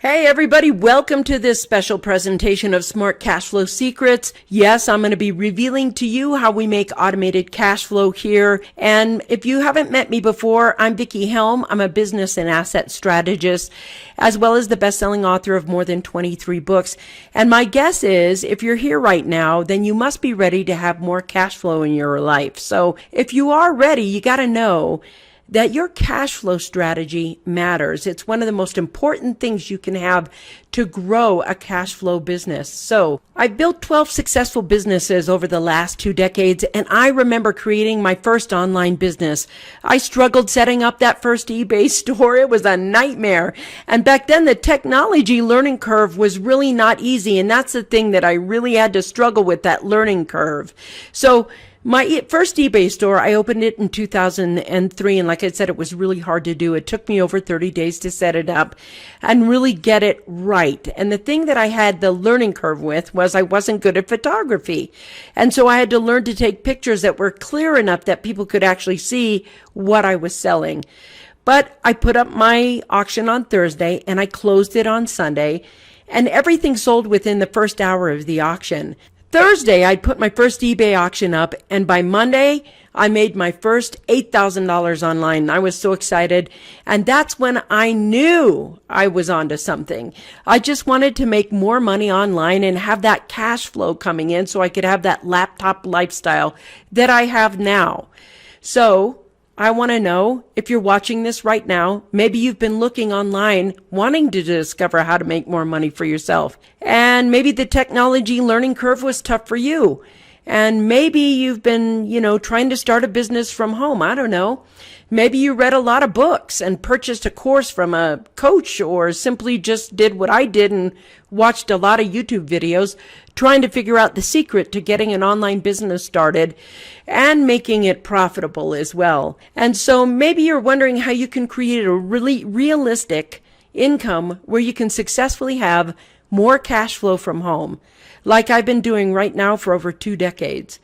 Hey everybody, welcome to this special presentation of Smart Cash Flow Secrets. Yes, I'm going to be revealing to you how we make automated cash flow here. And if you haven't met me before, I'm Vicki Helm. I'm a business and asset strategist, as well as the best-selling author of more than 23 books. And my guess is, if you're here right now, then you must be ready to have more cash flow in your life. So if you are ready, you got to know that your cash flow strategy matters. It's one of the most important things you can have to grow a cash flow business. So I've built 12 successful businesses over the last 2 decades, and I remember creating my first online business. I struggled setting up that first eBay store. It was a nightmare. And back then, the technology learning curve was really not easy, and that's the thing that I really had to struggle with, that learning curve. So my first eBay store, I opened it in 2003, and like I said, it was really hard to do. It took me over 30 days to set it up and really get it right. And the thing that I had the learning curve with was I wasn't good at photography. And so I had to learn to take pictures that were clear enough that people could actually see what I was selling. But I put up my auction on Thursday and I closed it on Sunday, and everything sold within the first hour of the auction. Thursday, I'd put my first eBay auction up, and by Monday, I made my first $8,000 online. I was so excited, and that's when I knew I was onto something. I just wanted to make more money online and have that cash flow coming in so I could have that laptop lifestyle that I have now. So I want to know, if you're watching this right now, maybe you've been looking online wanting to discover how to make more money for yourself. And maybe the technology learning curve was tough for you. And maybe you've been, trying to start a business from home. I don't know. Maybe you read a lot of books and purchased a course from a coach, or simply just did what I did and watched a lot of YouTube videos trying to figure out the secret to getting an online business started and making it profitable as well. And so maybe you're wondering how you can create a really realistic income where you can successfully have more cash flow from home, like I've been doing right now for over 2 decades.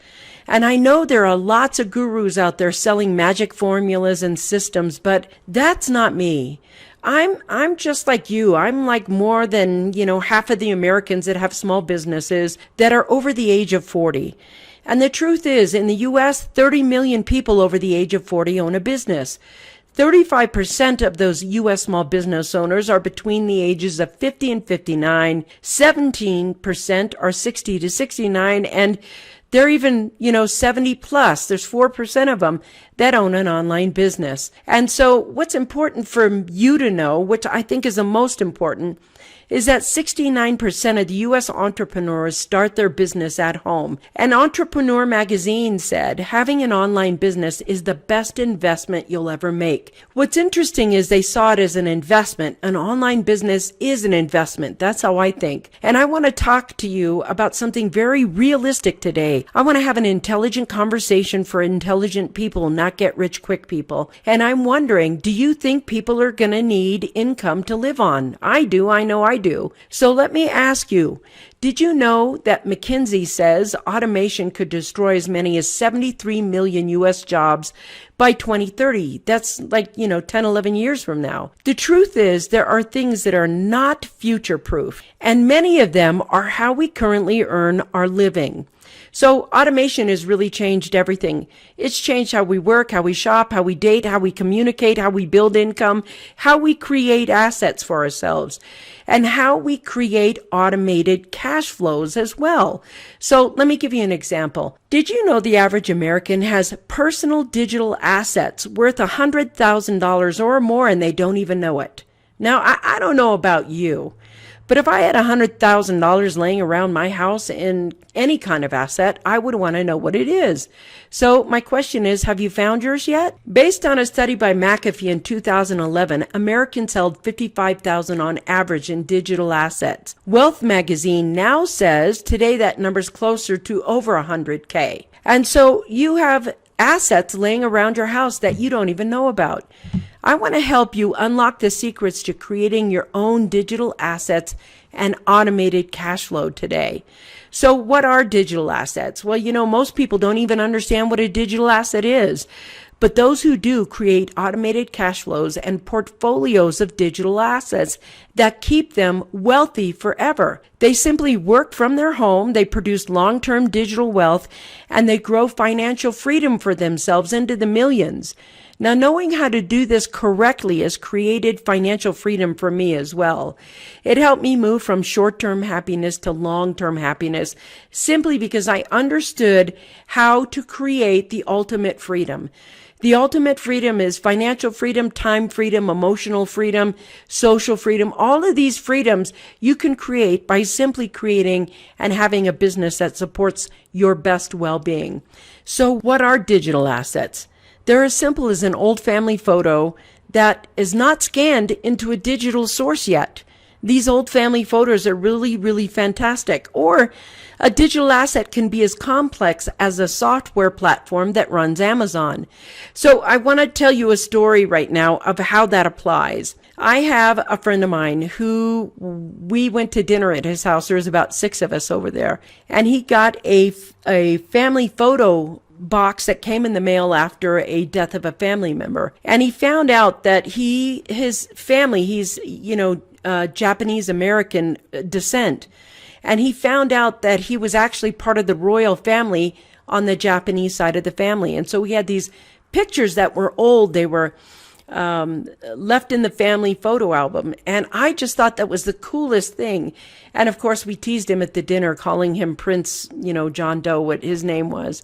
And I know there are lots of gurus out there selling magic formulas and systems, but that's not me. I'm just like you. I'm like more than, half of the Americans that have small businesses that are over the age of 40. And the truth is, in the U.S., 30 million people over the age of 40 own a business. 35% of those U.S. small business owners are between the ages of 50 and 59. 17% are 60 to 69, and they're even, 70 plus. There's 4% of them that own an online business. And so what's important for you to know, which I think is the most important, is that 69% of the U.S. entrepreneurs start their business at home. And Entrepreneur Magazine said having an online business is the best investment you'll ever make. What's interesting is they saw it as an investment. An online business is an investment. That's how I think. And I want to talk to you about something very realistic today. I want to have an intelligent conversation for intelligent people, not get rich quick people. And I'm wondering, do you think people are going to need income to live on? I do. I know I do. So let me ask you, did you know that McKinsey says automation could destroy as many as 73 million U.S. jobs by 2030? That's like, 10, 11 years from now. The truth is there are things that are not future-proof, and many of them are how we currently earn our living. So automation has really changed everything. It's changed how we work, how we shop, how we date, how we communicate, how we build income, how we create assets for ourselves, and how we create automated cash flows as well. So let me give you an example. Did you know the average American has personal digital assets worth $100,000 or more, and they don't even know it? Now, I don't know about you, but if I had $100,000 laying around my house in any kind of asset, I would want to know what it is. So my question is, have you found yours yet? Based on a study by McAfee in 2011, Americans held $55,000 on average in digital assets. Wealth Magazine now says today that number's closer to over $100K. And so you have assets laying around your house that you don't even know about. I want to help you unlock the secrets to creating your own digital assets and automated cash flow today. So what are digital assets? Well, most people don't even understand what a digital asset is. But those who do create automated cash flows and portfolios of digital assets that keep them wealthy forever. They simply work from their home, they produce long-term digital wealth, and they grow financial freedom for themselves into the millions. Now, knowing how to do this correctly has created financial freedom for me as well. It helped me move from short-term happiness to long-term happiness simply because I understood how to create the ultimate freedom. The ultimate freedom is financial freedom, time freedom, emotional freedom, social freedom. All of these freedoms you can create by simply creating and having a business that supports your best well-being. So what are digital assets? They're as simple as an old family photo that is not scanned into a digital source yet. These old family photos are really, really fantastic. Or a digital asset can be as complex as a software platform that runs Amazon. So I want to tell you a story right now of how that applies. I have a friend of mine who we went to dinner at his house. There was about 6 of us over there. And he got a family photo box that came in the mail after a death of a family member. And he found out that his family, he's, Japanese American descent. And he found out that he was actually part of the royal family on the Japanese side of the family. And so he had these pictures that were old. They were left in the family photo album. And I just thought that was the coolest thing. And of course, we teased him at the dinner, calling him Prince, John Doe, what his name was.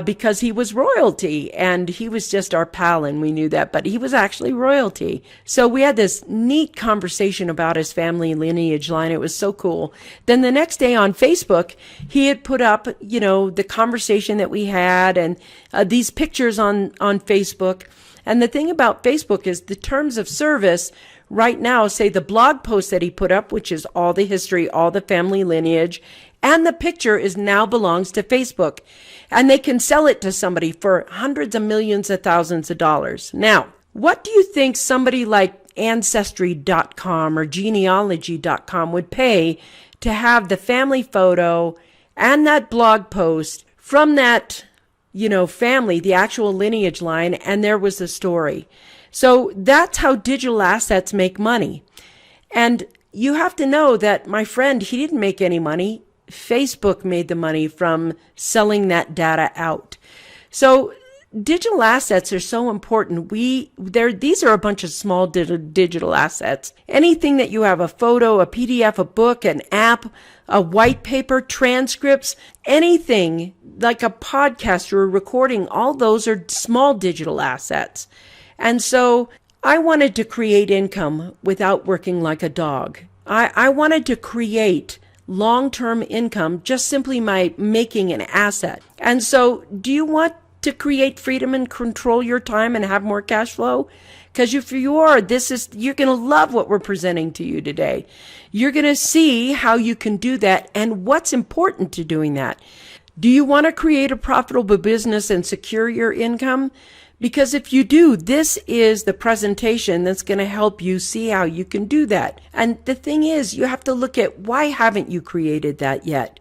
Because he was royalty and he was just our pal and we knew that, but he was actually royalty. So we had this neat conversation about his family lineage line. It was so cool. Then the next day on Facebook, he had put up, the conversation that we had and these pictures on Facebook. And the thing about Facebook is the terms of service right now say the blog post that he put up, which is all the history, all the family lineage, and the picture now belongs to Facebook. And they can sell it to somebody for hundreds of millions of thousands of dollars. Now, what do you think somebody like Ancestry.com or Genealogy.com would pay to have the family photo and that blog post from that, family, the actual lineage line, and there was the story? So that's how digital assets make money. And you have to know that my friend, he didn't make any money. Facebook made the money from selling that data out. So digital assets are so important. These are a bunch of small digital assets. Anything that you have, a photo, a PDF, a book, an app, a white paper, transcripts, anything like a podcast or a recording, all those are small digital assets. And so I wanted to create income without working like a dog. I wanted to create long-term income just simply by making an asset. And so do you want to create freedom and control your time and have more cash flow? Because if you are, you're going to love what we're presenting to you today. You're going to see how you can do that and what's important to doing that. Do you want to create a profitable business and secure your income? Because if you do, this is the presentation that's going to help you see how you can do that. And the thing is, you have to look at why haven't you created that yet?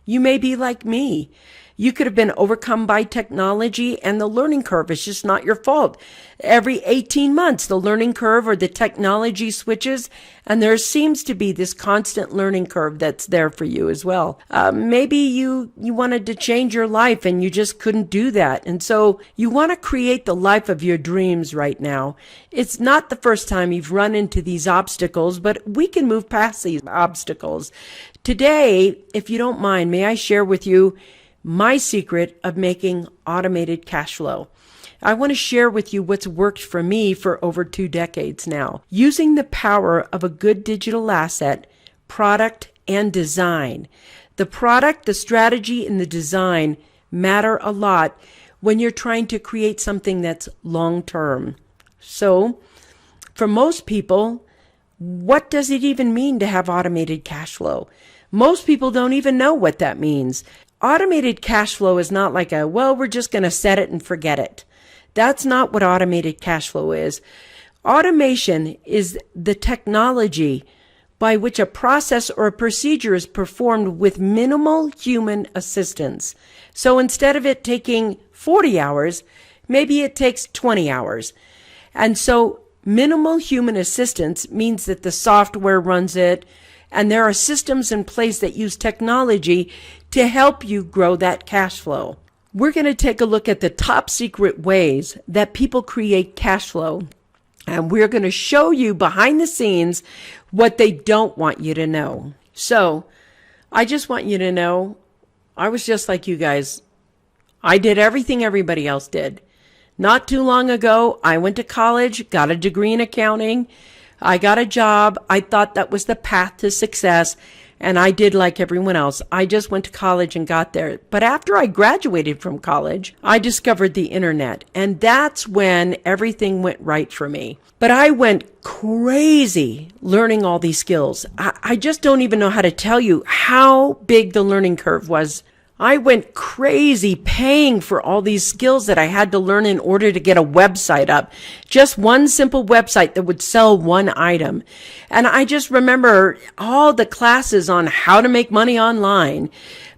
You may be like me. You could have been overcome by technology and the learning curve is just not your fault. Every 18 months, the learning curve or the technology switches, and there seems to be this constant learning curve that's there for you as well. Maybe you wanted to change your life and you just couldn't do that. And so you want to create the life of your dreams right now. It's not the first time you've run into these obstacles, but we can move past these obstacles. Today, if you don't mind, may I share with you my secret of making automated cash flow. I want to share with you what's worked for me for over 2 decades now. Using the power of a good digital asset, product, and design. The product, the strategy, and the design matter a lot when you're trying to create something that's long-term. So, for most people, what does it even mean to have automated cash flow? Most people don't even know what that means. Automated cash flow is not like we're just going to set it and forget it. That's not what automated cash flow is. Automation is the technology by which a process or a procedure is performed with minimal human assistance. So instead of it taking 40 hours, Maybe it takes 20 hours. And so minimal human assistance means that the software runs it, and there are systems in place that use technology to help you grow that cash flow. We're going to take a look at the top secret ways that people create cash flow. And we're going to show you behind the scenes what they don't want you to know. So I just want you to know, I was just like you guys. I did everything everybody else did. Not too long ago, I went to college, got a degree in accounting. I got a job. I thought that was the path to success. And I did like everyone else. I just went to college and got there. But after I graduated from college, I discovered the internet. And that's when everything went right for me. But I went crazy learning all these skills. I just don't even know how to tell you how big the learning curve was. I went crazy paying for all these skills that I had to learn in order to get a website up. Just one simple website that would sell one item. And I just remember all the classes on how to make money online.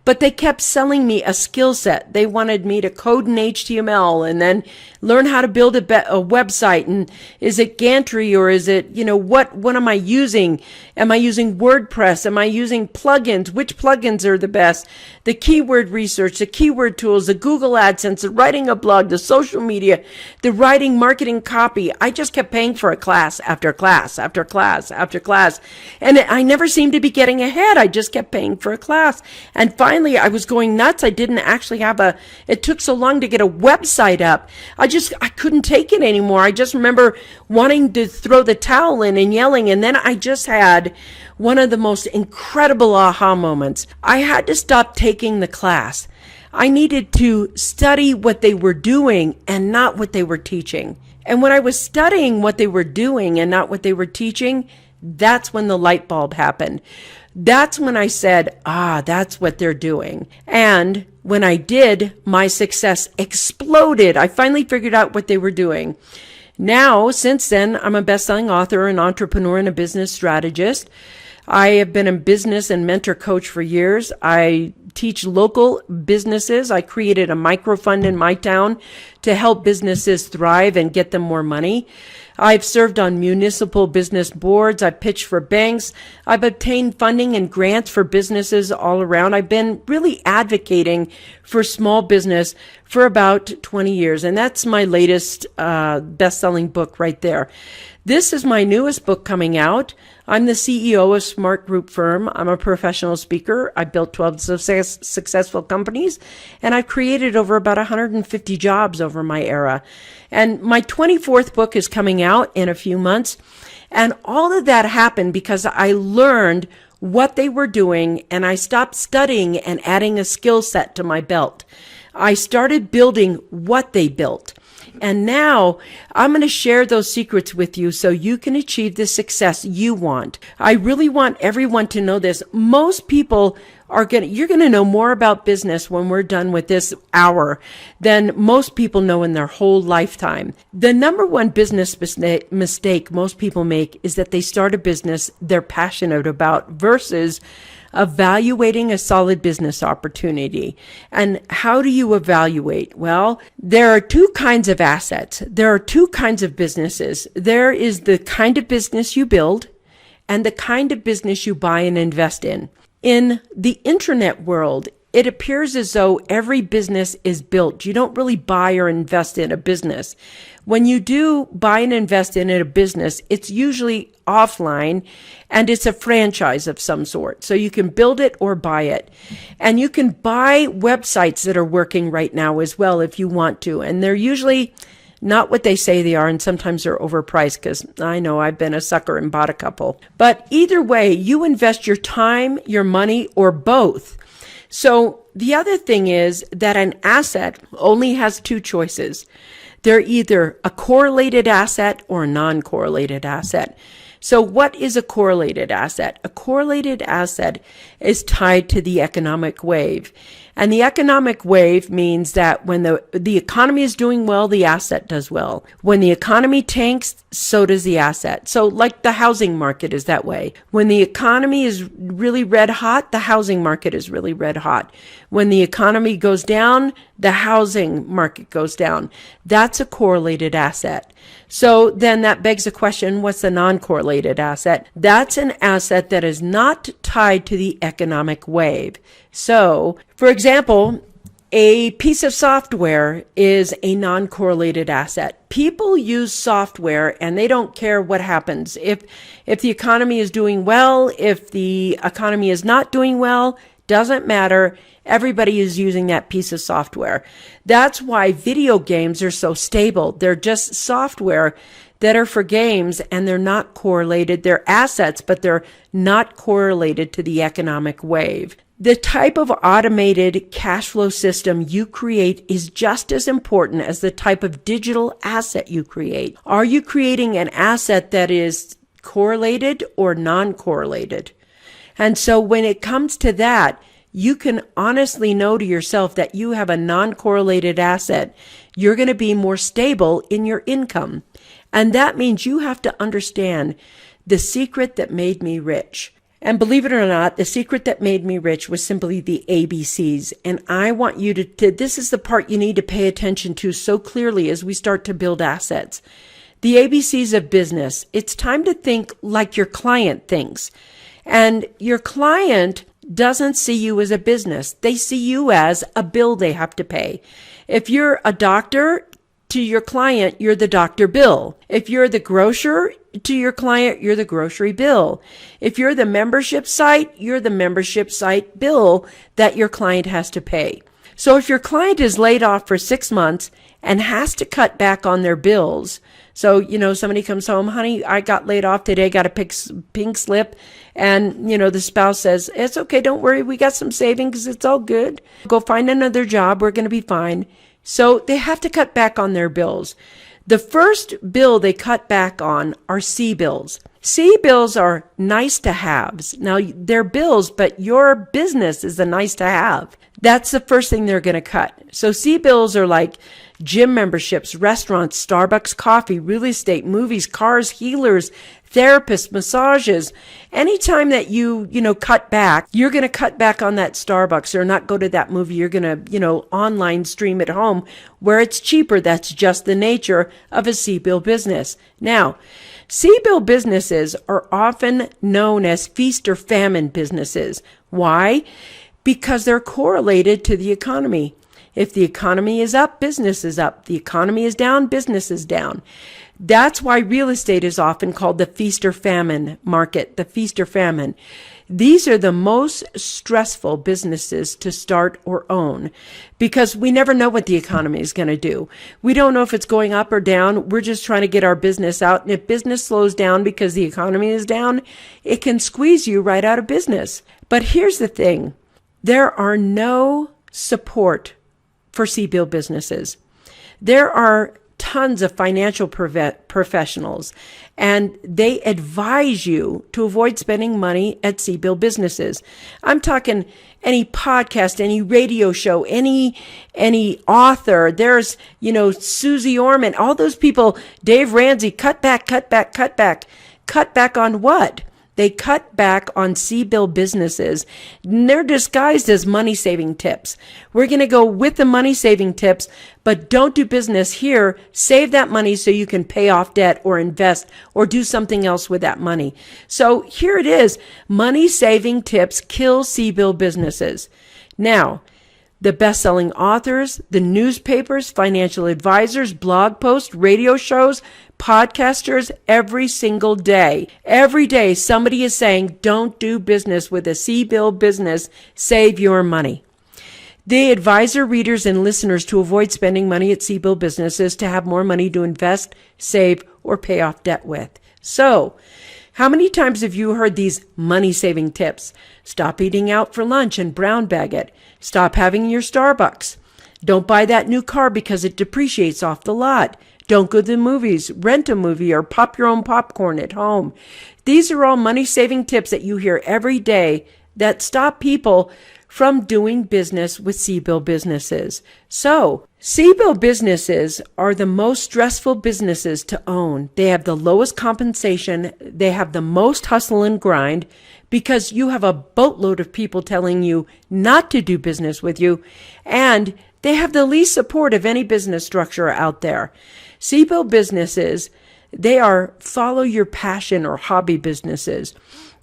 But they kept selling me a skill set. They wanted me to code in HTML and then learn how to build a website. And is it Gantry or is it, what am I using? Am I using WordPress? Am I using plugins? Which plugins are the best? The keyword research, the keyword tools, the Google AdSense, the writing a blog, the social media, the writing marketing copy. I just kept paying for a class after class after class after class. And I never seemed to be getting ahead. I just kept paying for a class. And finally, I was going nuts. I didn't actually it took so long to get a website up. I couldn't take it anymore. I just remember wanting to throw the towel in and yelling. And then I just had one of the most incredible aha moments. I had to stop taking the class. I needed to study what they were doing and not what they were teaching. And when I was studying what they were doing and not what they were teaching, that's when the light bulb happened. That's when I said, that's what they're doing. And when I did, my success exploded. I finally figured out what they were doing. Now, since then, I'm a best-selling author, an entrepreneur, and a business strategist. I have been a business and mentor coach for years. I teach local businesses. I created a microfund in my town to help businesses thrive and get them more money. I've served on municipal business boards. I've pitched for banks. I've obtained funding and grants for businesses all around. I've been really advocating for small business for about 20 years. And that's my latest best-selling book right there. This is my newest book coming out. I'm the CEO of Smart Group Firm. I'm a professional speaker. I built 12 successful companies, and I've created over about 150 jobs over my era. And my 24th book is coming out in a few months. And all of that happened because I learned what they were doing, and I stopped studying and adding a skill set to my belt. I started building what they built. And now I'm going to share those secrets with you so you can achieve the success you want. I really want everyone to know this. Most people you're going to know more about business when we're done with this hour than most people know in their whole lifetime. The number one business mistake most people make is that they start a business they're passionate about versus evaluating a solid business opportunity. And how do you evaluate? Well, there are two kinds of assets. There are two kinds of businesses. There is the kind of business you build and the kind of business you buy and invest in. In the internet world, it appears as though every business is built. You don't really buy or invest in a business. When you do buy and invest in a business, it's usually offline and it's a franchise of some sort. So you can build it or buy it. And you can buy websites that are working right now as well if you want to. And they're usually not what they say they are, and sometimes they're overpriced because I know I've been a sucker and bought a couple. But either way, you invest your time, your money, or both. So the other thing is that an asset only has two choices. They're either a correlated asset or a non-correlated asset. So what is a correlated asset? A correlated asset is tied to the economic wave. And the economic wave means that when the economy is doing well, the asset does well. When the economy tanks, so does the asset. So like the housing market is that way. When the economy is really red hot, the housing market is really red hot. When the economy goes down, the housing market goes down. That's a correlated asset. So then that begs the question, what's a non-correlated asset? That's an asset that is not tied to the economic wave. So, for example, a piece of software is a non-correlated asset. People use software and they don't care what happens. If the economy is doing well, if the economy is not doing well, doesn't matter. Everybody is using that piece of software. That's why video games are so stable. They're just software that are for games and they're not correlated. They're assets, but they're not correlated to the economic wave. The type of automated cash flow system you create is just as important as the type of digital asset you create. Are you creating an asset that is correlated or non-correlated? And so when it comes to that, you can honestly know to yourself that you have a non-correlated asset. You're going to be more stable in your income. And that means you have to understand the secret that made me rich. And believe it or not, the secret that made me rich was simply the ABCs. And I want you to this is the part you need to pay attention to so clearly as we start to build assets. The ABCs of business. It's time to think like your client thinks. And your client doesn't see you as a business. They see you as a bill they have to pay. If you're a doctor, to your client, you're the doctor bill. If you're the grocer, to your client, you're the grocery bill. If you're the membership site, you're the membership site bill that your client has to pay. So if your client is laid off for 6 months and has to cut back on their bills, so, somebody comes home, honey, I got laid off today, got a pink slip. And, the spouse says, it's okay, don't worry, we got some savings, it's all good. Go find another job, we're going to be fine. So they have to cut back on their bills. The first bill they cut back on are C bills. C bills are nice to haves. Now, they're bills, but your business is a nice to have. That's the first thing they're going to cut. So C bills are like gym memberships, restaurants, Starbucks coffee, real estate, movies, cars, healers, therapists, massages. Anytime that you cut back, you're going to cut back on that Starbucks or not go to that movie. You're going to, online stream at home where it's cheaper. That's just the nature of a C-bill business. Now, C-bill businesses are often known as feast or famine businesses. Why? Because they're correlated to the economy. If the economy is up, business is up. The economy is down, business is down. That's why real estate is often called the feast or famine market, the feast or famine. These are the most stressful businesses to start or own because we never know what the economy is going to do. We don't know if it's going up or down. We're just trying to get our business out. And if business slows down because the economy is down, it can squeeze you right out of business. But here's the thing. There are no support for C-bill businesses. There are tons of financial professionals, and they advise you to avoid spending money at C-bill businesses. I'm talking any podcast, any radio show, any author. There's, Susie Orman, all those people, Dave Ramsey, cut back. Cut back on what? They cut back on C-bill businesses. And they're disguised as money-saving tips. We're going to go with the money-saving tips, but don't do business here. Save that money so you can pay off debt or invest or do something else with that money. So here it is. Money-saving tips kill C-bill businesses. Now, the best-selling authors, the newspapers, financial advisors, blog posts, radio shows, podcasters, every single day. Every day somebody is saying, don't do business with a C-bill business, save your money. They advise their readers and listeners to avoid spending money at C-bill businesses to have more money to invest, save, or pay off debt with. So, how many times have you heard these money-saving tips? Stop eating out for lunch and brown bag it. Stop having your Starbucks. Don't buy that new car because it depreciates off the lot. Don't go to the movies, rent a movie, or pop your own popcorn at home. These are all money-saving tips that you hear every day that stop people from doing business with C-bill businesses. So C-bill businesses are the most stressful businesses to own. They have the lowest compensation. They have the most hustle and grind because you have a boatload of people telling you not to do business with you, and they have the least support of any business structure out there. C-bill businesses, they are follow your passion or hobby businesses.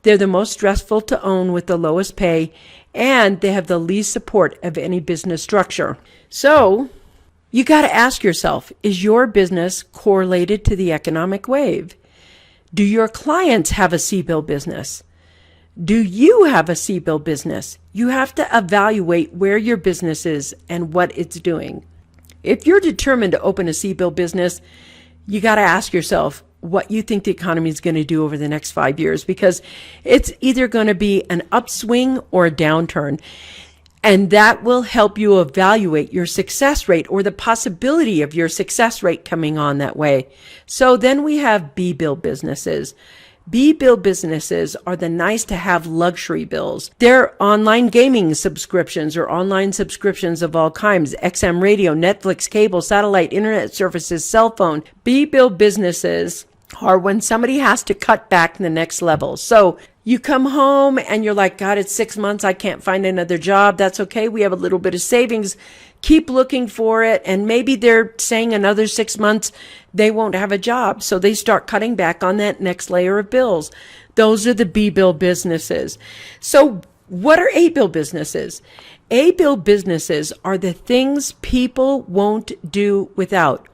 They're the most stressful to own with the lowest pay, and they have the least support of any business structure. So, you got to ask yourself, is your business correlated to the economic wave? Do your clients have a C-bill business? Do you have a C-bill business? You have to evaluate where your business is and what it's doing. If you're determined to open a C-bill business, you got to ask yourself what you think the economy is going to do over the next 5 years, because it's either going to be an upswing or a downturn. And that will help you evaluate your success rate or the possibility of your success rate coming on that way. So then we have B-bill businesses. B-bill businesses are the nice to have luxury bills. They're online gaming subscriptions or online subscriptions of all kinds, XM radio, Netflix, cable, satellite, internet services, cell phone. B-bill businesses are when somebody has to cut back the next level. So you come home and you're like, God, it's 6 months. I can't find another job. That's okay. We have a little bit of savings. Keep looking for it. And maybe they're saying another 6 months, they won't have a job. So they start cutting back on that next layer of bills. Those are the B-bill businesses. So what are A-bill businesses? A-bill businesses are the things people won't do without.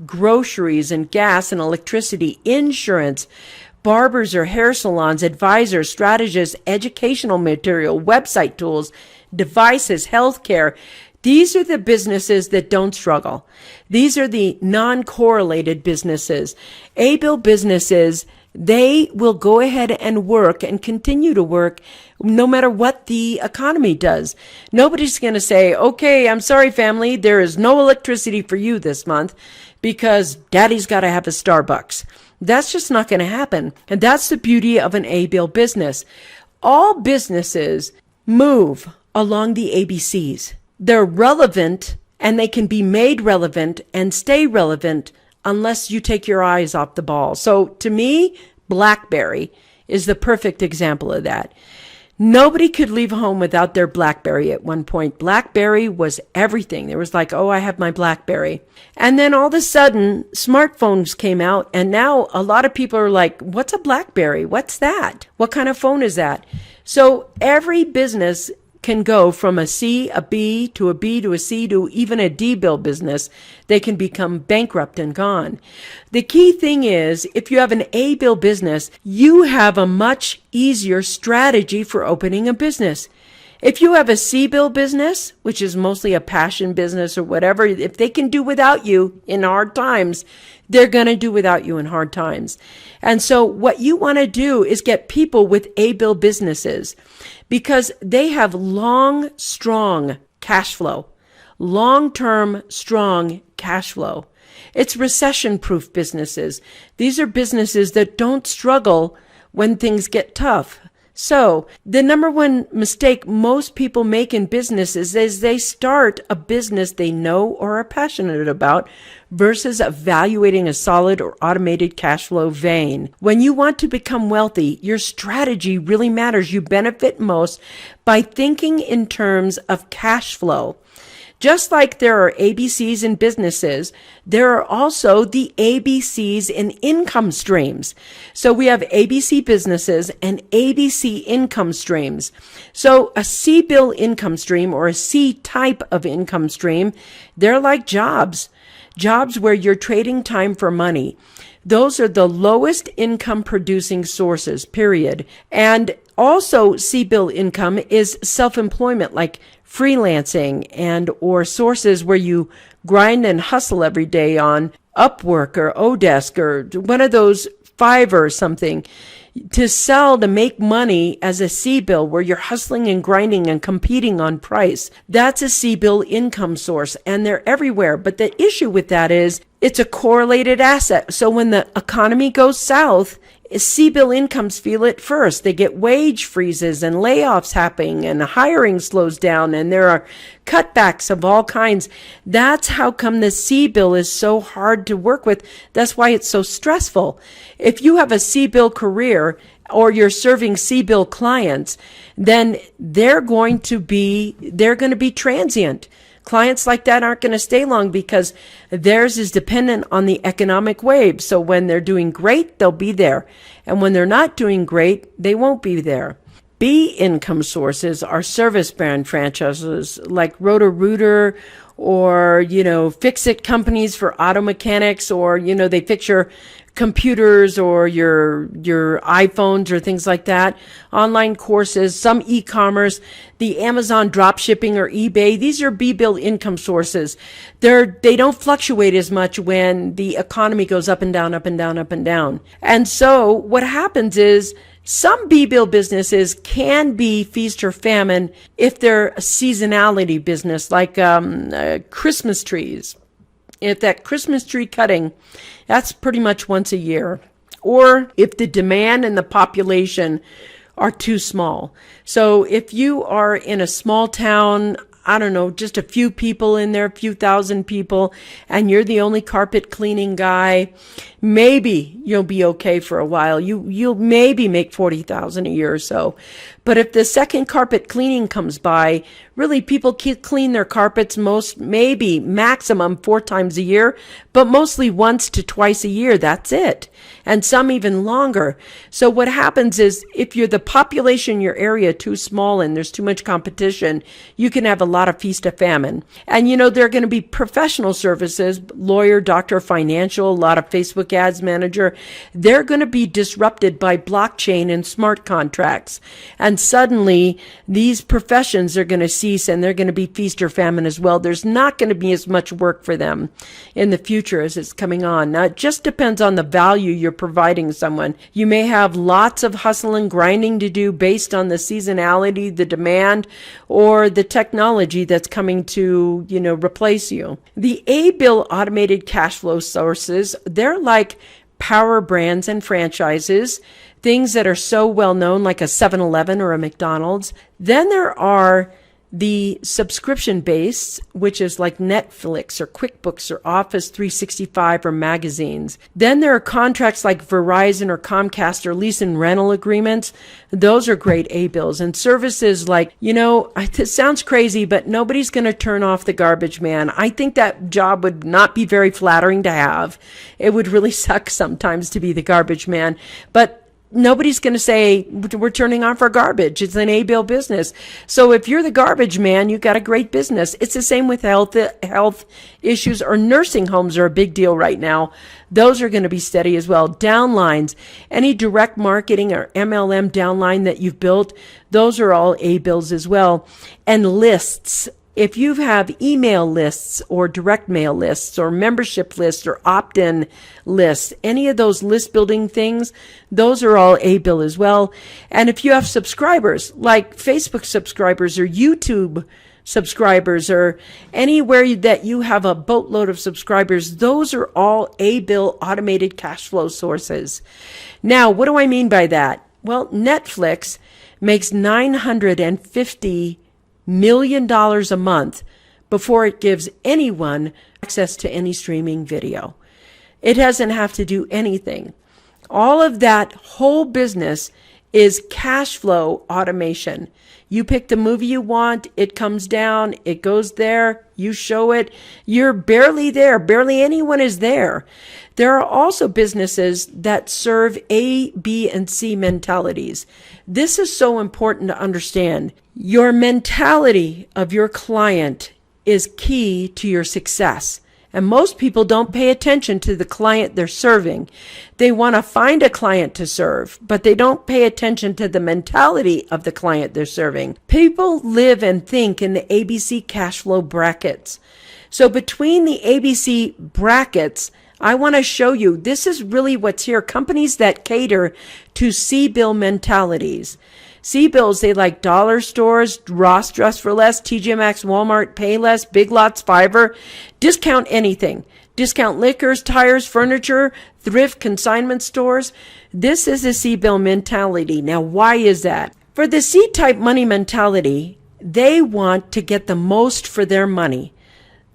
Groceries and gas and electricity, insurance, barbers or hair salons, advisors, strategists, educational material, website tools, devices, healthcare. These are the businesses that don't struggle. These are the non-correlated businesses. A-bill businesses, they will go ahead and work and continue to work no matter what the economy does. Nobody's going to say, okay, I'm sorry, family, there is no electricity for you this month because daddy's got to have a Starbucks. That's just not going to happen. And that's the beauty of an A-bill business. All businesses move along the ABCs. They're relevant and they can be made relevant and stay relevant unless you take your eyes off the ball. So to me, BlackBerry is the perfect example of that. Nobody could leave home without their BlackBerry at one point. BlackBerry was everything. There was like, oh, I have my BlackBerry. And then all of a sudden, smartphones came out, and now a lot of people are like, what's a BlackBerry? What's that? What kind of phone is that? So every business can go from a C, a B, to a B, to a C, to even a D-bill business. They can become bankrupt and gone. The key thing is, if you have an A-bill business, you have a much easier strategy for opening a business. If you have a C-bill business, which is mostly a passion business or whatever, if they can do without you in hard times, they're going to do without you in hard times. And so what you want to do is get people with A-bill businesses because they have long, strong cash flow, long-term, strong cash flow. It's recession-proof businesses. These are businesses that don't struggle when things get tough. So the number one mistake most people make in businesses is they start a business they know or are passionate about versus evaluating a solid or automated cash flow vein. When you want to become wealthy, your strategy really matters. You benefit most by thinking in terms of cash flow. Just like there are ABCs in businesses, there are also the ABCs in income streams. So we have ABC businesses and ABC income streams. So a C-bill income stream or a C type of income stream, they're like jobs where you're trading time for money. Those are the lowest income producing sources, period. And also C-bill income is self-employment, like freelancing and or sources where you grind and hustle every day on Upwork or Odesk or one of those Fiverr or something to sell, to make money as a C-bill where you're hustling and grinding and competing on price. That's a C-bill income source and they're everywhere. But the issue with that is it's a correlated asset. So when the economy goes south, C-bill incomes feel it first. They get wage freezes and layoffs happening, and hiring slows down, and there are cutbacks of all kinds. That's how come the C-bill is so hard to work with. That's why it's so stressful. If you have a C-bill career or you're serving C-bill clients, then they're going to be transient. Clients like that aren't going to stay long because theirs is dependent on the economic wave. So when they're doing great, they'll be there. And when they're not doing great, they won't be there. B income sources are service brand franchises like Roto-Rooter or, fix-it companies for auto mechanics, or, they fix your computers or your iPhones or things like that, online courses, some e-commerce, the Amazon drop shipping or eBay. These are B-bill income sources. They don't fluctuate as much when the economy goes up and down, up and down, up and down. And so what happens is some B-bill businesses can be feast or famine if they're a seasonality business, like Christmas trees. If that Christmas tree cutting, that's pretty much once a year. Or if the demand and the population are too small. So if you are in a small town, I don't know, just a few people in there, a few thousand people, and you're the only carpet cleaning guy, maybe you'll be okay for a while. You'll maybe make $40,000 a year or so. But if the second carpet cleaning comes by, really people clean their carpets maybe maximum 4 times a year, but mostly once to twice a year. That's it. And some even longer. So what happens is if the population in your area too small and there's too much competition, you can have a lot of feast or famine. And there are going to be professional services, lawyer, doctor, financial, a lot of Facebook ads manager. They're going to be disrupted by blockchain and smart contracts. And suddenly these professions are going to cease and they're going to be feast or famine as well. There's not going to be as much work for them in the future as it's coming on. Now, it just depends on the value you're providing someone. You may have lots of hustle and grinding to do based on the seasonality, the demand, or the technology that's coming to, replace you. The A-bill automated cash flow sources, they're like power brands and franchises, things that are so well known, like a 7-Eleven or a McDonald's. Then there are the subscription based, which is like Netflix or QuickBooks or Office 365 or magazines. Then there are contracts like Verizon or Comcast or lease and rental agreements. Those are great A-bills. And services like, it sounds crazy, but nobody's going to turn off the garbage man. I think that job would not be very flattering to have. It would really suck sometimes to be the garbage man. But nobody's going to say, we're turning off our garbage. It's an A-bill business. So if you're the garbage man, you've got a great business. It's the same with health issues, or nursing homes are a big deal right now. Those are going to be steady as well. Downlines, any direct marketing or MLM downline that you've built, those are all A-bills as well. And lists. If you have email lists or direct mail lists or membership lists or opt-in lists, any of those list building things, those are all A-bill as well. And if you have subscribers, like Facebook subscribers or YouTube subscribers or anywhere that you have a boatload of subscribers, those are all A-bill automated cash flow sources. Now, what do I mean by that? Well, Netflix makes $950 million a month before it gives anyone access to any streaming video. It doesn't have to do anything. All of that whole business is cash flow automation. You pick the movie you want, it comes down, it goes there, you show it, you're barely there, barely anyone is there. There are also businesses that serve A, B, and C mentalities. This is so important to understand. Your mentality of your client is key to your success. And most people don't pay attention to the client they're serving. They want to find a client to serve, but they don't pay attention to the mentality of the client they're serving. People live and think in the ABC cash flow brackets. So between the ABC brackets, I want to show you, this is really what's here. Companies that cater to C-bill mentalities. C-bills, they like dollar stores, Ross Dress for Less, TJ Maxx, Walmart, Payless, Big Lots, Fiverr. Discount anything. discount liquors, tires, furniture, thrift, consignment stores. This is a C-bill mentality. Now, why is that? For the C-type money mentality, they want to get the most for their money.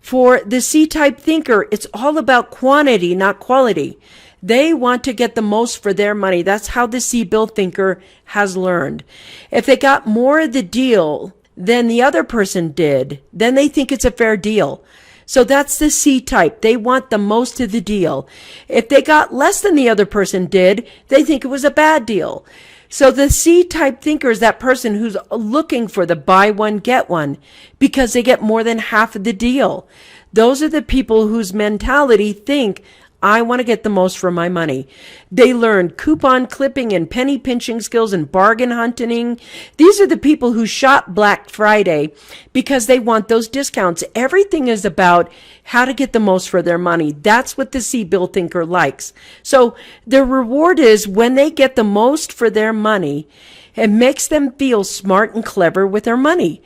For the C-type thinker, it's all about quantity, not quality. They want to get the most for their money. That's how the C-bill thinker has learned. If they got more of the deal than the other person did, then they think it's a fair deal. So that's the C-type. They want the most of the deal. If they got less than the other person did, they think it was a bad deal. So the C-type thinker is that person who's looking for the buy one, get one because they get more than half of the deal. Those are the people whose mentality think, I want to get the most for my money. They learn coupon clipping and penny pinching skills and bargain hunting. These are the people who shop Black Friday because they want those discounts. Everything is about how to get the most for their money. That's what the C-bill thinker likes. So the reward is when they get the most for their money, it makes them feel smart and clever with their money.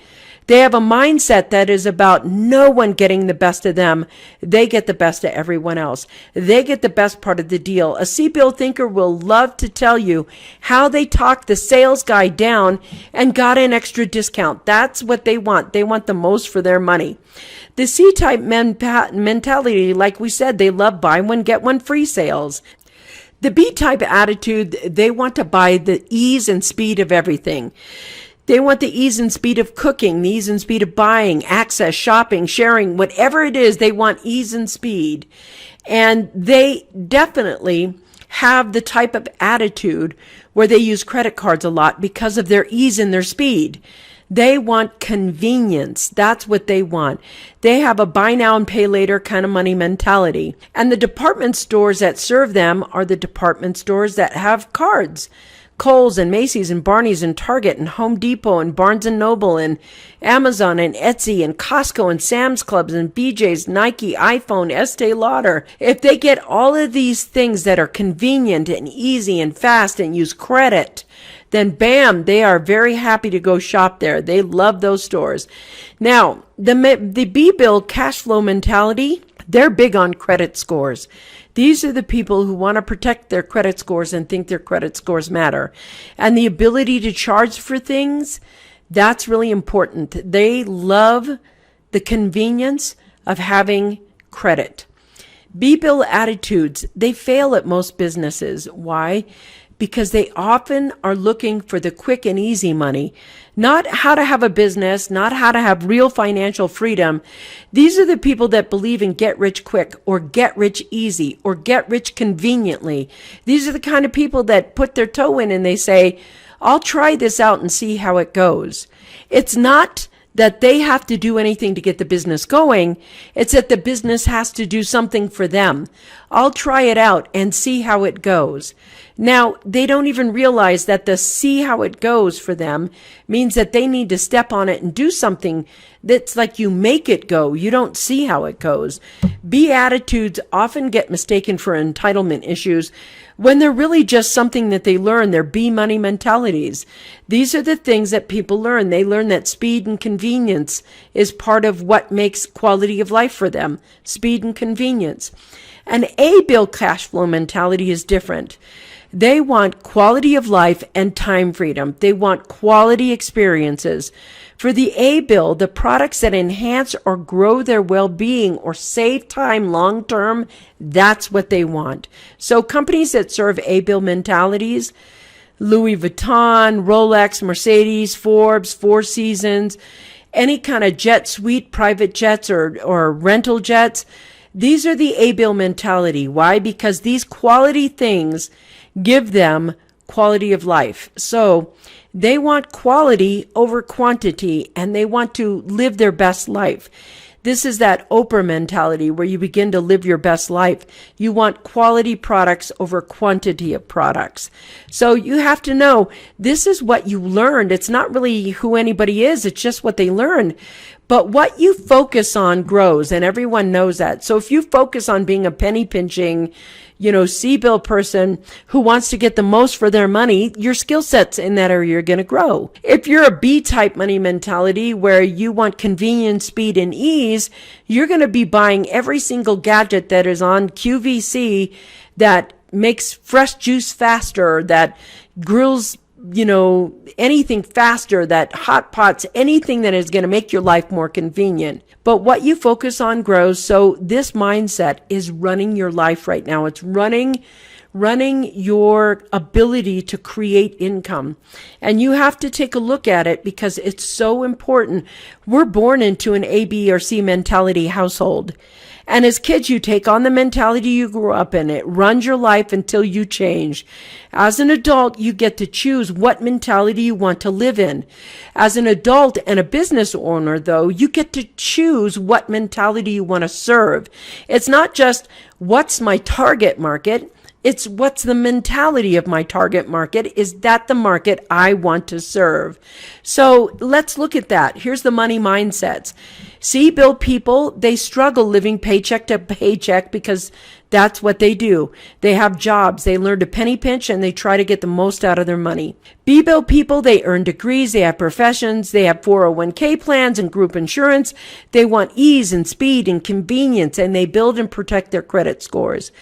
They have a mindset that is about no one getting the best of them. They get the best of everyone else. They get the best part of the deal. A C-bill thinker will love to tell you how they talked the sales guy down and got an extra discount. That's what they want. They want the most for their money. The C-type mentality, like we said, they love buy one, get one free sales. The B-type attitude, they want to buy the ease and speed of everything. They want the ease and speed of cooking, the ease and speed of buying, access, shopping, sharing, whatever it is, they want ease and speed. And they definitely have the type of attitude where they use credit cards a lot because of their ease and their speed. They want convenience. That's what they want. They have a buy now and pay later kind of money mentality. And the department stores that serve them are the department stores that have cards. Kohl's and Macy's and Barney's and Target and Home Depot and Barnes & Noble and Amazon and Etsy and Costco and Sam's Clubs and BJ's, Nike, iPhone, Estee Lauder. If they get all of these things that are convenient and easy and fast and use credit, then bam, they are very happy to go shop there. They love those stores. Now, the B-bill cash flow mentality, they're big on credit scores. These are the people who want to protect their credit scores and think their credit scores matter. And the ability to charge for things, that's really important. They love the convenience of having credit. B-bill attitudes, they fail at most businesses. Why? Because they often are looking for the quick and easy money, not how to have a business, not how to have real financial freedom. These are the people that believe in get rich quick or get rich easy or get rich conveniently. These are the kind of people that put their toe in and they say, I'll try this out and see how it goes. It's not that they have to do anything to get the business going. It's that the business has to do something for them. I'll try it out and see how it goes. Now, they don't even realize that the see how it goes for them means that they need to step on it and do something that's like you make it go. You don't see how it goes. B attitudes often get mistaken for entitlement issues when they're really just something that they learn. They're B money mentalities. These are the things that people learn. They learn that speed and convenience is part of what makes quality of life for them. Speed and convenience. An A-bill cash flow mentality is different. They want quality of life and time freedom. They want quality experiences. For the A-bill, the products that enhance or grow their well-being or save time long-term, that's what they want. So companies that serve A-bill mentalities, Louis Vuitton, Rolex, Mercedes, Forbes, Four Seasons, any kind of jet suite, private jets or rental jets, these are the A-bill mentality. Why? Because these quality things give them quality of life. So they want quality over quantity and they want to live their best life. This is that Oprah mentality where you begin to live your best life. You want quality products over quantity of products. So you have to know this is what you learned. It's not really who anybody is. It's just what they learned. But what you focus on grows, and everyone knows that. So if you focus on being a penny pinching, C-bill person who wants to get the most for their money, your skill sets in that area are going to grow. If you're a B-type money mentality where you want convenience, speed, and ease, you're going to be buying every single gadget that is on QVC that makes fresh juice faster, that grills anything faster, that hot pots, anything that is going to make your life more convenient. But what you focus on grows. So this mindset is running your life right now. It's running your ability to create income. And you have to take a look at it because it's so important. We're born into an A, B, or C mentality household. And as kids, you take on the mentality you grew up in. It runs your life until you change. As an adult, you get to choose what mentality you want to live in. As an adult and a business owner, though, you get to choose what mentality you want to serve. It's not just what's my target market. It's what's the mentality of my target market? Is that the market I want to serve? So let's look at that. Here's the money mindsets. C-bill people, they struggle living paycheck to paycheck because that's what they do. They have jobs, they learn to penny pinch, and they try to get the most out of their money. B-bill people, they earn degrees, they have professions, they have 401k plans and group insurance. They want ease and speed and convenience, and they build and protect their credit scores.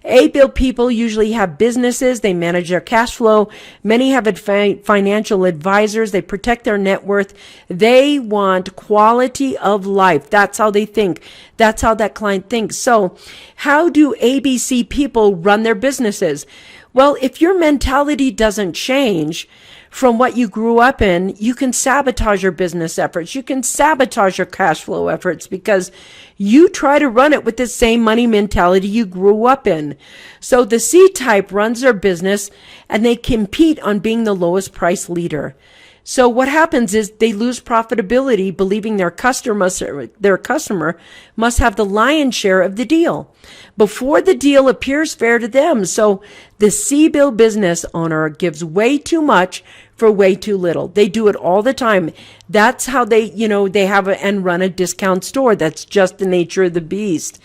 A-bill people usually have businesses. They manage their cash flow. Many have financial advisors. They protect their net worth. They want quality of life. That's how they think. That's how that client thinks. So how do ABC people run their businesses? Well, if your mentality doesn't change from what you grew up in, you can sabotage your business efforts. You can sabotage your cash flow efforts because you try to run it with the same money mentality you grew up in. So the C-type runs their business and they compete on being the lowest price leader. So what happens is they lose profitability, believing their customer must have the lion's share of the deal before the deal appears fair to them. So the C-bill business owner gives way too much for way too little. They do it all the time. That's how they have and run a discount store. That's just the nature of the beast.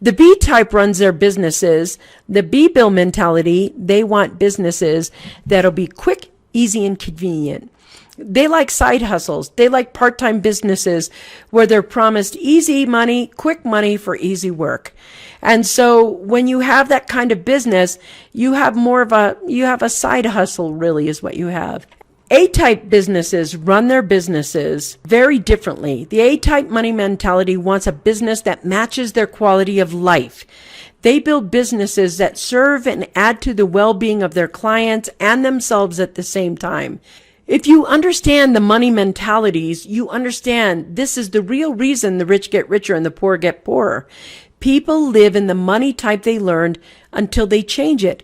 The B-type runs their businesses. The B-bill mentality, they want businesses that'll be quick, easy, and convenient. They like side hustles. They like part-time businesses where they're promised easy money, quick money for easy work. And so when you have that kind of business, you have a side hustle really is what you have. A-type businesses run their businesses very differently. The A-type money mentality wants a business that matches their quality of life. They build businesses that serve and add to the well-being of their clients and themselves at the same time. If you understand the money mentalities, you understand this is the real reason the rich get richer and the poor get poorer. People live in the money type they learned until they change it.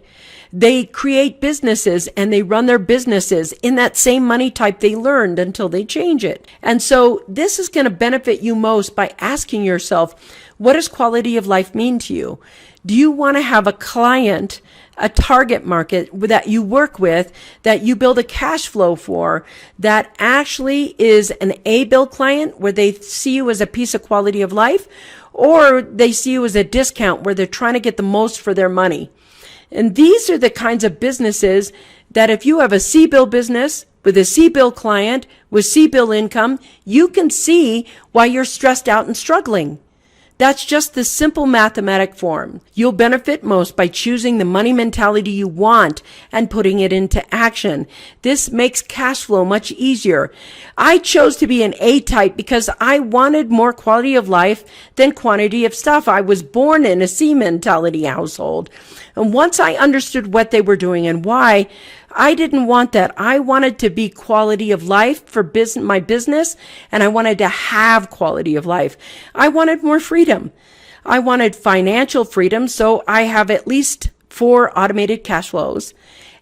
They create businesses and they run their businesses in that same money type they learned until they change it. And so this is going to benefit you most by asking yourself, what does quality of life mean to you? Do you want to have a client, a target market that you work with, that you build a cash flow for, that actually is an A-bill client where they see you as a piece of quality of life, or they see you as a discount where they're trying to get the most for their money? And these are the kinds of businesses that if you have a C-bill business with a C-bill client with C-bill income, you can see why you're stressed out and struggling. That's just the simple mathematic form. You'll benefit most by choosing the money mentality you want and putting it into action. This makes cash flow much easier. I chose to be an A-type because I wanted more quality of life than quantity of stuff. I was born in a C mentality household. And once I understood what they were doing and why, I didn't want that. I wanted to be quality of life for my business, and I wanted to have quality of life. I wanted more freedom. I wanted financial freedom, so I have at least 4 automated cash flows.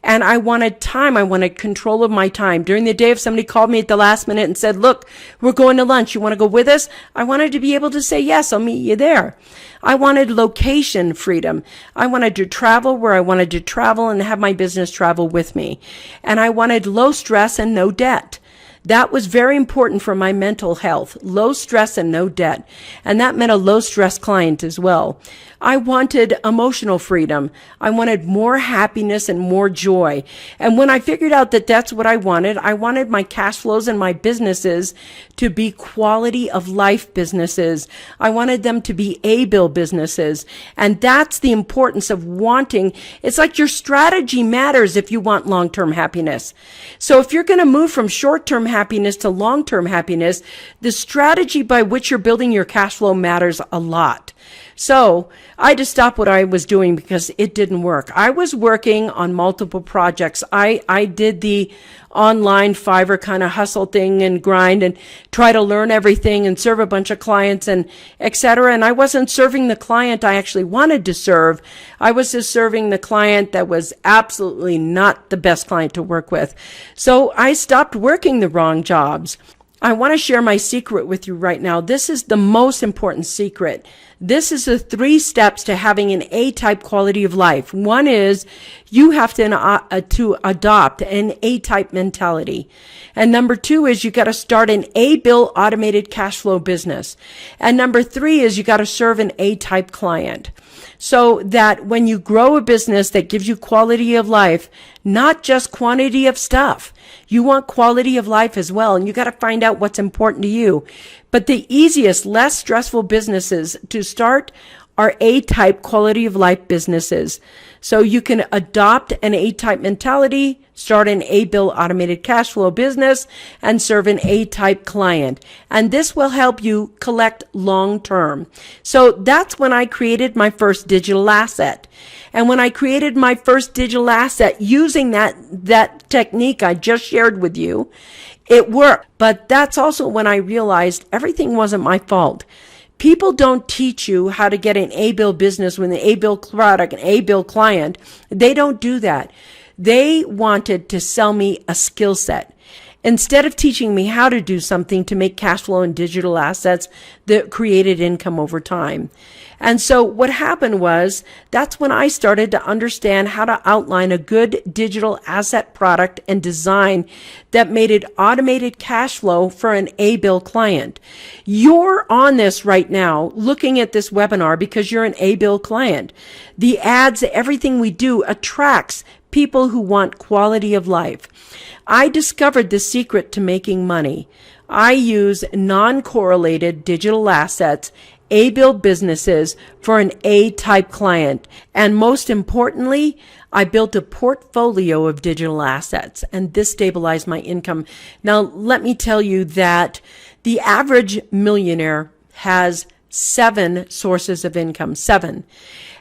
And I wanted time. I wanted control of my time. During the day, if somebody called me at the last minute and said, look, we're going to lunch. You want to go with us? I wanted to be able to say, yes, I'll meet you there. I wanted location freedom. I wanted to travel where I wanted to travel and have my business travel with me. And I wanted low stress and no debt. That was very important for my mental health, low stress and no debt. And that meant a low stress client as well. I wanted emotional freedom. I wanted more happiness and more joy. And when I figured out that that's what I wanted my cash flows and my businesses to be quality of life businesses. I wanted them to be A-bill businesses. And that's the importance of wanting. It's like your strategy matters if you want long-term happiness. So if you're going to move from short-term happiness to long-term happiness, the strategy by which you're building your cash flow matters a lot. So I had to stop what I was doing because it didn't work. I was working on multiple projects. I did the online Fiverr kind of hustle thing and grind and try to learn everything and serve a bunch of clients and et cetera. And I wasn't serving the client I actually wanted to serve. I was just serving the client that was absolutely not the best client to work with. So I stopped working the wrong jobs. I want to share my secret with you right now. This is the most important secret. This is the 3 steps to having an A-type quality of life. One is you have to adopt an A-type mentality. And number 2 is you got to start an A-bill automated cash flow business. And number 3 is you got to serve an A-type client. So that when you grow a business that gives you quality of life, not just quantity of stuff, you want quality of life as well. And you got to find out what's important to you. But the easiest, less stressful businesses to start are A-type quality of life businesses. So you can adopt an A-type mentality, start an A-bill automated cash flow business, and serve an A-type client. And this will help you collect long term. So that's when I created my first digital asset. And when I created my first digital asset using that technique I just shared with you, it worked. But that's also when I realized everything wasn't my fault. People don't teach you how to get an A-bill business with an A-bill product, an A-bill client. They don't do that. They wanted to sell me a skill set. Instead of teaching me how to do something to make cash flow and digital assets that created income over time. And so what happened was that's when I started to understand how to outline a good digital asset product and design that made it automated cash flow for an A-bill client. You're on this right now looking at this webinar because you're an A-bill client. The ads, everything we do attracts people who want quality of life. I discovered the secret to making money. I use non-correlated digital assets, A-bill businesses for an A-type client. And most importantly, I built a portfolio of digital assets, and this stabilized my income. Now, let me tell you that the average millionaire has 7 sources of income, 7.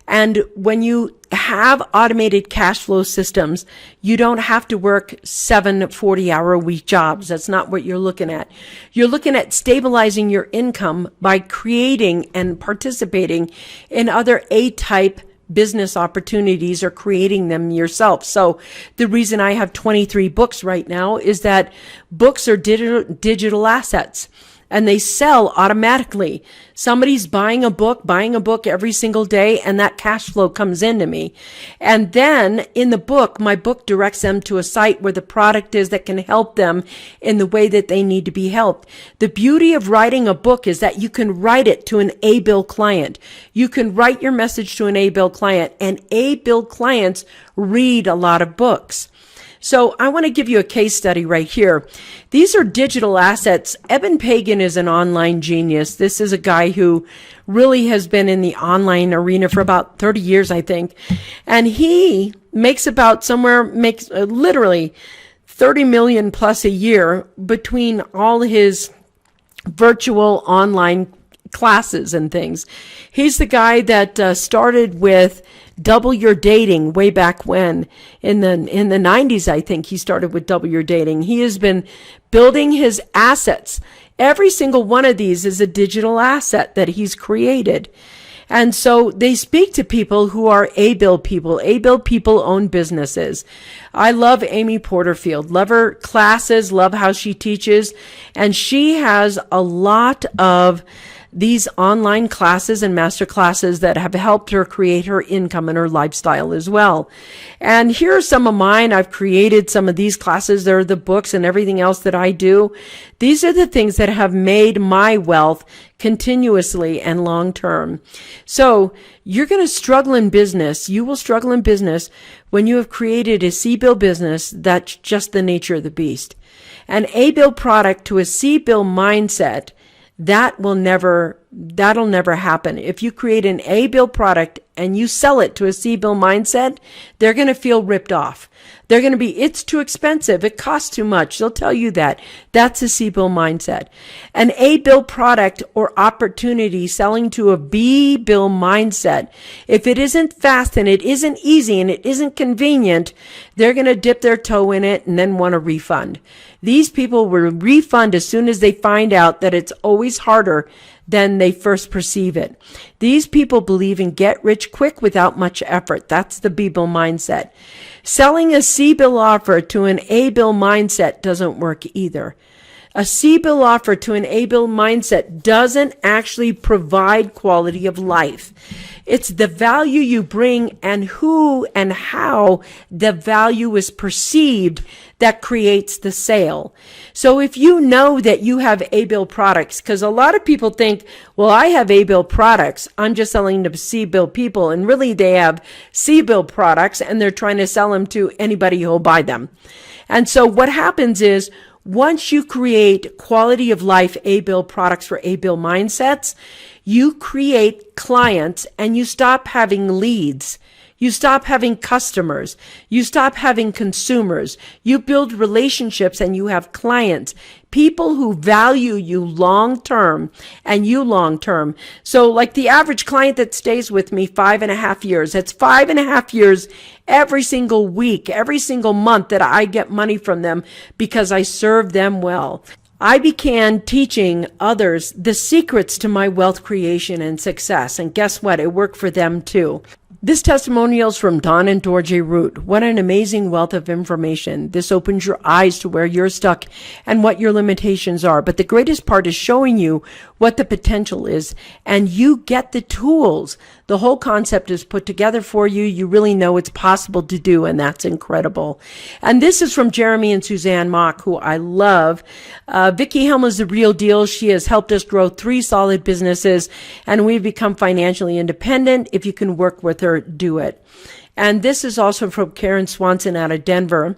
And when you have automated cash flow systems, you don't have to work 7 40-hour-a-week jobs. That's not what you're looking at. You're looking at stabilizing your income by creating and participating in other A-type business opportunities or creating them yourself. So the reason I have 23 books right now is that books are digital assets. And they sell automatically. Somebody's buying a book every single day, and that cash flow comes into me. And then in the book, my book directs them to a site where the product is that can help them in the way that they need to be helped. The beauty of writing a book is that you can write it to an A-bill client. You can write your message to an A-bill client, and A-bill clients read a lot of books. So I want to give you a case study right here. These are digital assets. Eben Pagan is an online genius. This is a guy who really has been in the online arena for about 30 years, I think. And he makes literally 30 million plus a year between all his virtual online classes and things. He's the guy that started with Double Your Dating way back when in the 90s. I think he started with Double Your Dating. He has been building his assets. Every single one of these is a digital asset that he's created. And so they speak to people who are A-bill people. A-bill people own businesses. I love Amy Porterfield. Love her classes, love how she teaches. And she has a lot of these online classes and master classes that have helped her create her income and her lifestyle as well. And here are some of mine. I've created some of these classes. There are the books and everything else that I do. These are the things that have made my wealth continuously and long term. So you're going to struggle in business. You will struggle in business when you have created a C-bill business. That's just the nature of the beast. An A-bill product to a C-bill mindset, that'll never happen. If you create an A-bill product and you sell it to a C-bill mindset, they're going to feel ripped off. They're going to be, it's too expensive. It costs too much. They'll tell you that. That's a C-bill mindset. An A-bill product or opportunity selling to a B-bill mindset, if it isn't fast and it isn't easy and it isn't convenient, they're going to dip their toe in it and then want a refund. These people will refund as soon as they find out that it's always harder than they first perceive it. These people believe in get rich quick without much effort. That's the B-bill mindset. Selling a C-bill offer to an A-bill mindset doesn't work either. A C-bill offer to an A-bill mindset doesn't actually provide quality of life. It's the value you bring and who and how the value is perceived that creates the sale. So if you know that you have A-bill products, because a lot of people think, well, I have A-bill products, I'm just selling to C-bill people, and really they have C-bill products and they're trying to sell them to anybody who'll buy them. And so what happens is, once you create quality of life A-bill products for A-bill mindsets, you create clients and you stop having leads. You stop having customers. You stop having consumers. You build relationships and you have clients, people who value you long term and you long term. So like the average client that stays with me 5.5 years, it's 5.5 years every single week, every single month that I get money from them because I serve them well. I began teaching others the secrets to my wealth creation and success. And guess what? It worked for them too. This testimonial is from Don and Dorje Root. What an amazing wealth of information. This opens your eyes to where you're stuck and what your limitations are. But the greatest part is showing you what the potential is, and you get the tools. The whole concept is put together for you. You really know it's possible to do, and that's incredible. And this is from Jeremy and Suzanne Mock, who I love. Vicki Helm is the real deal. She has helped us grow 3 solid businesses, and we've become financially independent. If you can work with her, do it. And this is also from Karen Swanson out of Denver.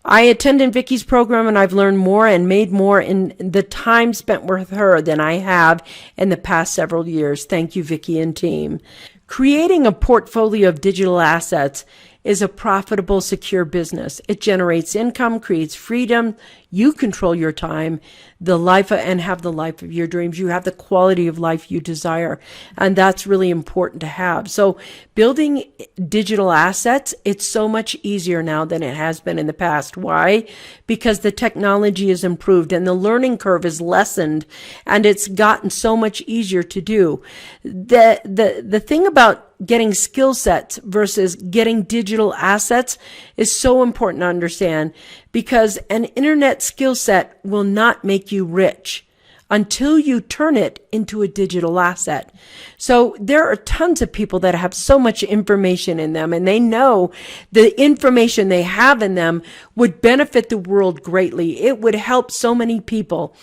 I attended Vicki's program and I've learned more and made more in the time spent with her than I have in the past several years. Thank you, Vicki and team. Creating a portfolio of digital assets is a profitable, secure business. It generates income, creates freedom. You control your time, and have the life of your dreams. You have the quality of life you desire. And that's really important to have. So building digital assets, it's so much easier now than it has been in the past. Why? Because the technology is improved and the learning curve is lessened and it's gotten so much easier to do. The thing about getting skill sets versus getting digital assets is so important to understand, because an internet skill set will not make you rich until you turn it into a digital asset. So there are tons of people that have so much information in them, and they know the information they have in them would benefit the world greatly. It would help so many people.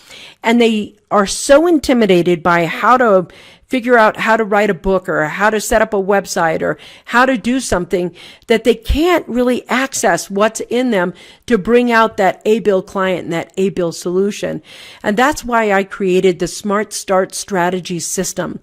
And they are so intimidated by how to figure out how to write a book or how to set up a website or how to do something that they can't really access what's in them to bring out that A-bill client and that A-bill solution. And that's why I created the Smart Start Strategies system.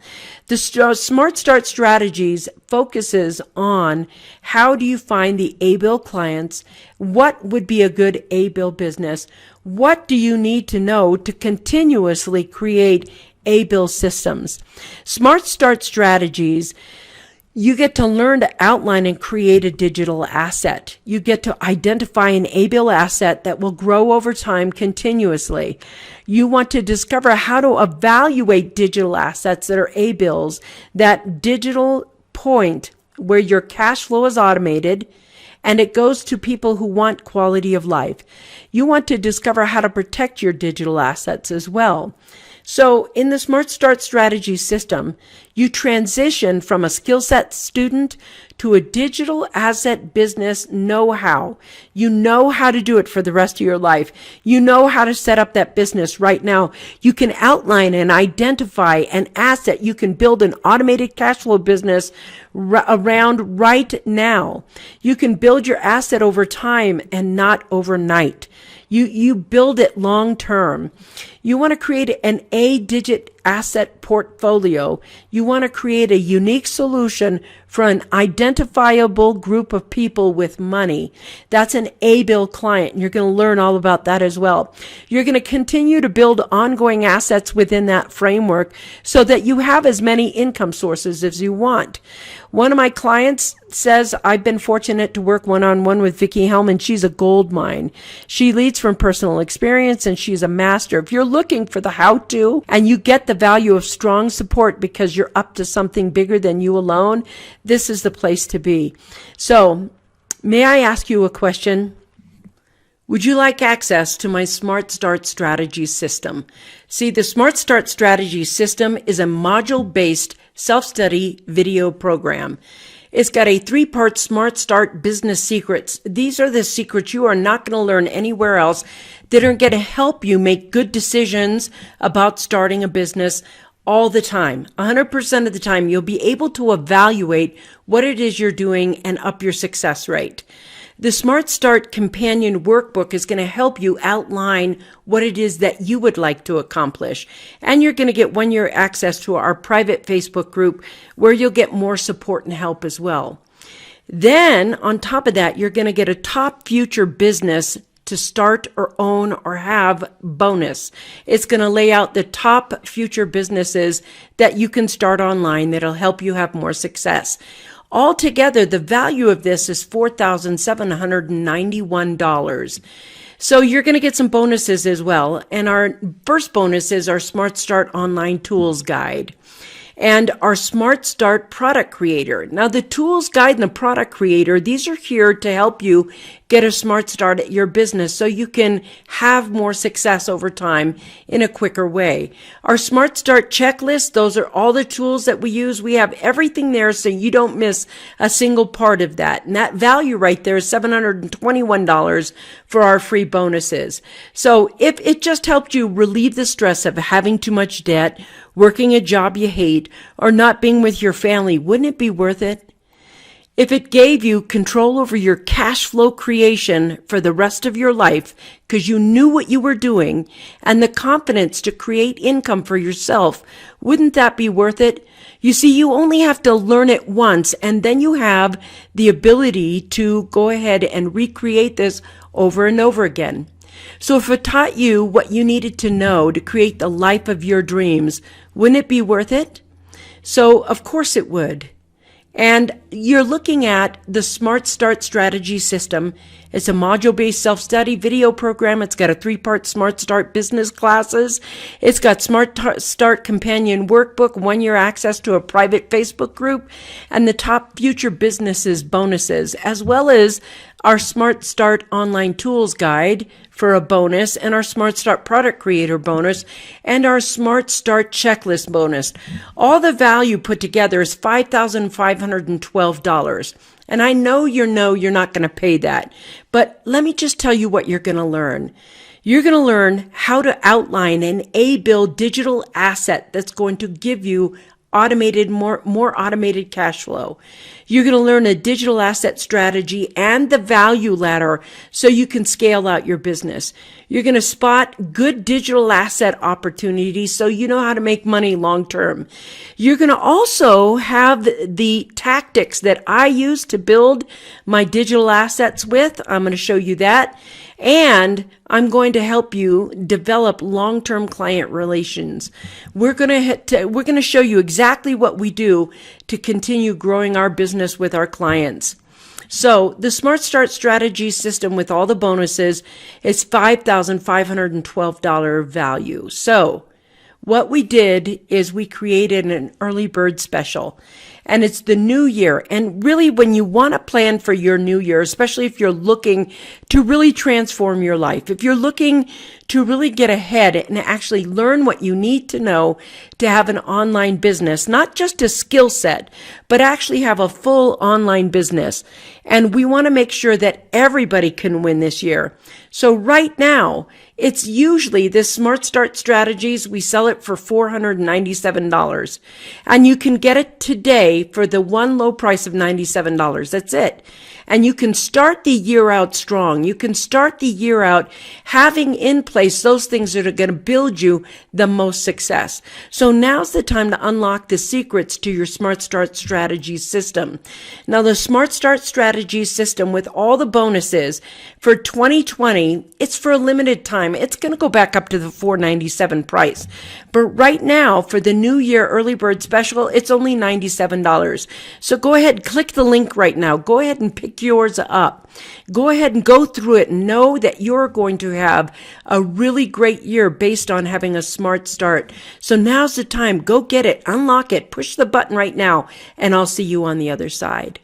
The Smart Start Strategies focuses on how do you find the A-bill clients, what would be a good A-bill business, what do you need to know to continuously create A-bill systems. Smart Start Strategies, you get to learn to outline and create a digital asset. You get to identify an A-bill asset that will grow over time continuously. You want to discover how to evaluate digital assets that are A-bills, that digital point where your cash flow is automated and it goes to people who want quality of life. You want to discover how to protect your digital assets as well. So in the Smart Start strategy system, you transition from a skill set student to a digital asset business know-how. You know how to do it for the rest of your life. You know how to set up that business right now. You can outline and identify an asset. You can build an automated cash flow business around right now. You can build your asset over time and not overnight. You build it long term. You want to create an A-digit asset portfolio. You want to create a unique solution for an identifiable group of people with money. That's an A-bill client, and you're going to learn all about that as well. You're going to continue to build ongoing assets within that framework so that you have as many income sources as you want. One of my clients says, I've been fortunate to work one-on-one with Vicki Hellman. She's a gold mine. She leads from personal experience, and she's a master. If you're looking for the how-to and you get the value of strong support because you're up to something bigger than you alone, this is the place to be. So, may I ask you a question? Would you like access to my Smart Start strategy system? See, the Smart Start strategy system is a module-based self-study video program. It's got a 3-part Smart Start business secrets. These are the secrets you are not going to learn anywhere else that are going to help you make good decisions about starting a business all the time. 100% of the time, you'll be able to evaluate what it is you're doing and up your success rate. The Smart Start Companion Workbook is going to help you outline what it is that you would like to accomplish. And you're going to get 1-year access to our private Facebook group where you'll get more support and help as well. Then, on top of that, you're going to get a top future business to start or own or have bonus. It's going to lay out the top future businesses that you can start online that'll help you have more success. Altogether, the value of this is $4,791. So you're going to get some bonuses as well. And our first bonus is our Smart Start Online Tools Guide and our Smart Start Product Creator. Now, the Tools Guide and the Product Creator, these are here to help you get a smart start at your business so you can have more success over time in a quicker way. Our Smart Start Checklist, those are all the tools that we use. We have everything there so you don't miss a single part of that. And that value right there is $721 for our free bonuses. So if it just helped you relieve the stress of having too much debt, working a job you hate, or not being with your family, wouldn't it be worth it? If it gave you control over your cash flow creation for the rest of your life because you knew what you were doing and the confidence to create income for yourself, wouldn't that be worth it? You see, you only have to learn it once and then you have the ability to go ahead and recreate this over and over again. So if it taught you what you needed to know to create the life of your dreams, wouldn't it be worth it? So of course it would. And you're looking at the Smart Start strategy system. It's a module-based self-study video program. It's got a 3-part Smart Start business classes. It's got Smart Start Companion Workbook, 1-year access to a private Facebook group, and the top future businesses bonuses, as well as our Smart Start Online Tools Guide for a bonus, and our Smart Start Product Creator bonus, and our Smart Start Checklist bonus. All the value put together is $5,512. And I know you're not going to pay that. But let me just tell you what you're going to learn. You're going to learn how to outline an A-bill digital asset that's going to give you more automated cash flow. You're going to learn a digital asset strategy and the value ladder so you can scale out your business. You're going to spot good digital asset opportunities so you know how to make money long term. You're going to also have the tactics that I use to build my digital assets with. I'm going to show you that. And I'm going to help you develop long-term client relations. We're going to show you exactly what we do to continue growing our business with our clients. So the Smart Start strategy system with all the bonuses is $5,512 value. So what we did is we created an early bird special. and it's the new year. And really, when you want to plan for your new year, especially if you're looking to really transform your life, if you're looking to really get ahead and actually learn what you need to know to have an online business, not just a skill set, but actually have a full online business. And we want to make sure that everybody can win this year. So right now, it's usually this Smart Start Strategies. We sell it for $497. And you can get it today for the one low price of $97. That's it. And you can start the year out strong. You can start the year out having in place those things that are going to build you the most success. So now's the time to unlock the secrets to your Smart Start Strategies system. Now, the Smart Start Strategies system with all the bonuses for 2020, it's for a limited time. It's going to go back up to the $497 price. But right now, for the New Year Early Bird Special, it's only $97. So go ahead, click the link right now. Go ahead and pick yours up. Go ahead and go through it and know that you're going to have a really great year based on having a smart start. So now's the time. Go get it, unlock it, push the button right now, and I'll see you on the other side.